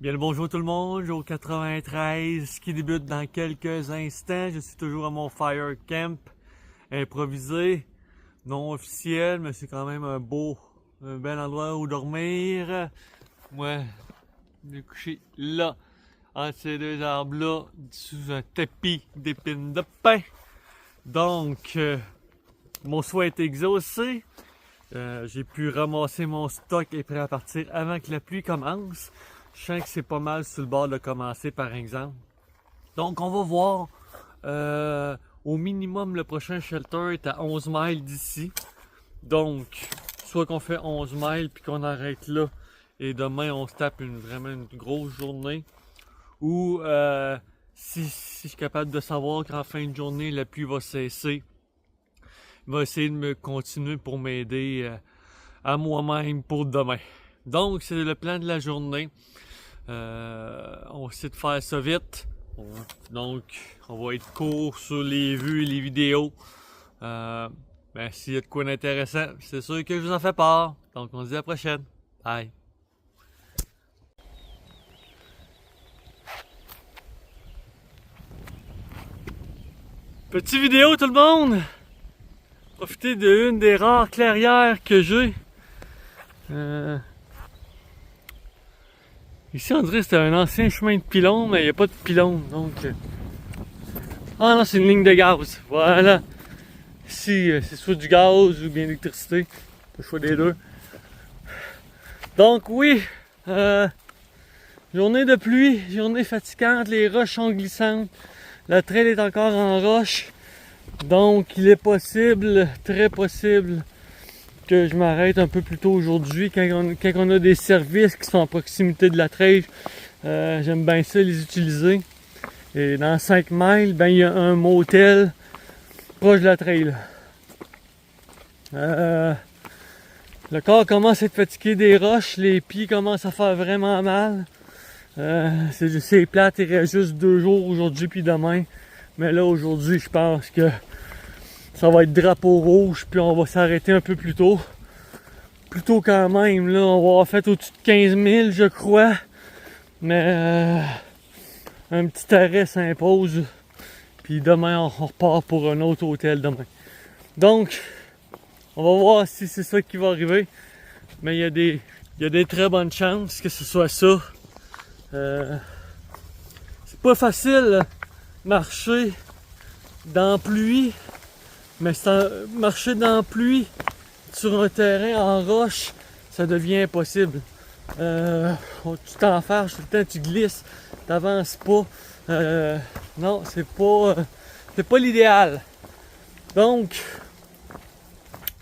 Bien le bonjour tout le monde, Joe 93 qui débute dans quelques instants. Je suis toujours à mon Fire Camp improvisé, non officiel, mais c'est quand même un bel endroit où dormir. Moi, je vais coucher là, entre ces deux arbres-là, sous un tapis d'épines de pin. Donc, mon souhait est exaucé. J'ai pu ramasser mon stock et prêt à partir avant que la pluie commence. Je sens que c'est pas mal sur le bord de commencer par exemple. Donc on va voir. Au minimum le prochain shelter est à 11 miles d'ici. Donc soit qu'on fait 11 miles puis qu'on arrête là et demain on se tape vraiment une grosse journée. Ou si je suis capable de savoir qu'en fin de journée la pluie va cesser, il va essayer de me continuer pour m'aider à moi-même pour demain. Donc c'est le plan de la journée. On essaie de faire ça vite. Donc, on va être court sur les vues et les vidéos. S'il y a de quoi d'intéressant, c'est sûr que je vous en fais part. Donc, on se dit à la prochaine. Bye. Petite vidéo tout le monde! Profitez d'une des rares clairières que j'ai. Ici, on dirait que c'était un ancien chemin de pylône, mais il n'y a pas de pylône, donc... Ah non, c'est une ligne de gaz, voilà. Ici, c'est soit du gaz ou bien l'électricité, le choix des deux. Donc oui, journée de pluie, journée fatigante, les roches sont glissantes, la trail est encore en roche, donc il est possible, très possible, que je m'arrête un peu plus tôt aujourd'hui quand on a des services qui sont à proximité de la trail. J'aime bien ça les utiliser. Et dans 5 miles, ben, il y a un motel proche de la trail. Le corps commence à être fatigué des roches, les pieds commencent à faire vraiment mal. C'est plate, il reste juste 2 jours aujourd'hui puis demain. Mais là aujourd'hui je pense que ça va être drapeau rouge, puis on va s'arrêter un peu plus tôt. Plus tôt quand même, là, on va avoir fait au-dessus de 15 000, je crois. Mais un petit arrêt s'impose. Puis demain, on repart pour un autre hôtel demain. Donc, on va voir si c'est ça qui va arriver. Mais il y a des très bonnes chances que ce soit ça. C'est pas facile marcher dans la pluie. Mais marcher dans la pluie sur un terrain en roche, ça devient impossible. Tu t'enfarges tout le temps, tu glisses, t'avances pas. Non, c'est pas l'idéal. Donc,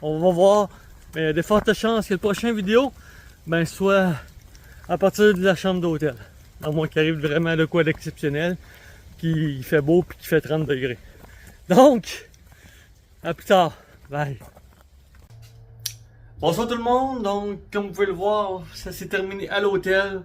on va voir. Mais il y a de fortes chances que le prochain vidéo, soit à partir de la chambre d'hôtel. À moins qu'il arrive vraiment de quoi d'exceptionnel, qu'il fait beau et qu'il fait 30 degrés. Donc, à plus tard. Bye. Bonsoir tout le monde. Donc, comme vous pouvez le voir, ça s'est terminé à l'hôtel.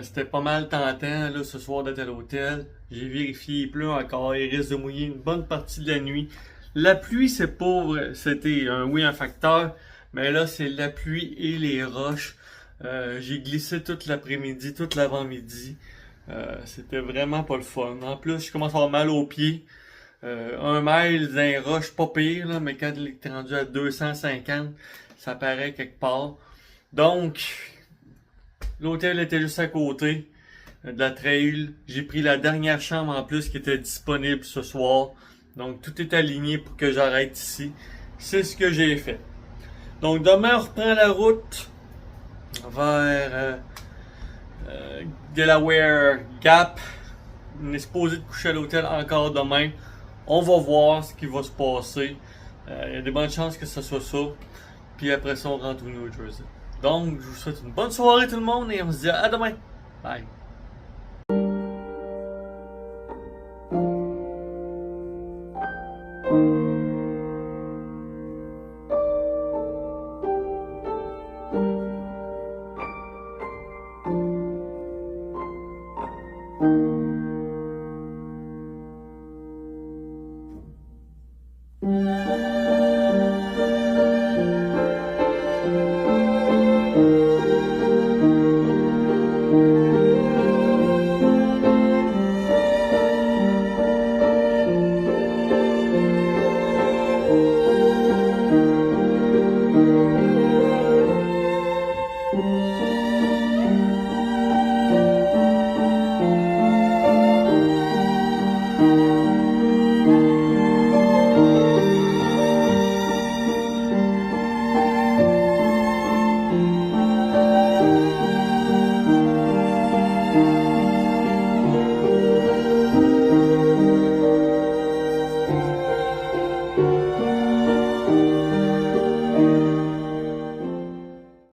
C'était pas mal tentant là, ce soir d'être à l'hôtel. J'ai vérifié, il pleut encore, il risque de mouiller une bonne partie de la nuit. La pluie, c'était un facteur, mais là c'est la pluie et les roches. J'ai glissé toute l'après-midi, toute l'avant-midi. C'était vraiment pas le fun. En plus, je commence à avoir mal aux pieds. 1 mile dans les roches, pas pire, là, mais quand il est rendu à 250, ça paraît quelque part. Donc, l'hôtel était juste à côté de la trail. J'ai pris la dernière chambre en plus qui était disponible ce soir. Donc, tout est aligné pour que j'arrête ici. C'est ce que j'ai fait. Donc, demain, on reprend la route vers Delaware Gap. On est supposé de coucher à l'hôtel encore demain. On va voir ce qui va se passer. Il y a des bonnes chances que ce soit ça. Puis après ça, on rentre au New Jersey. Donc, je vous souhaite une bonne soirée tout le monde et on se dit à demain. Bye.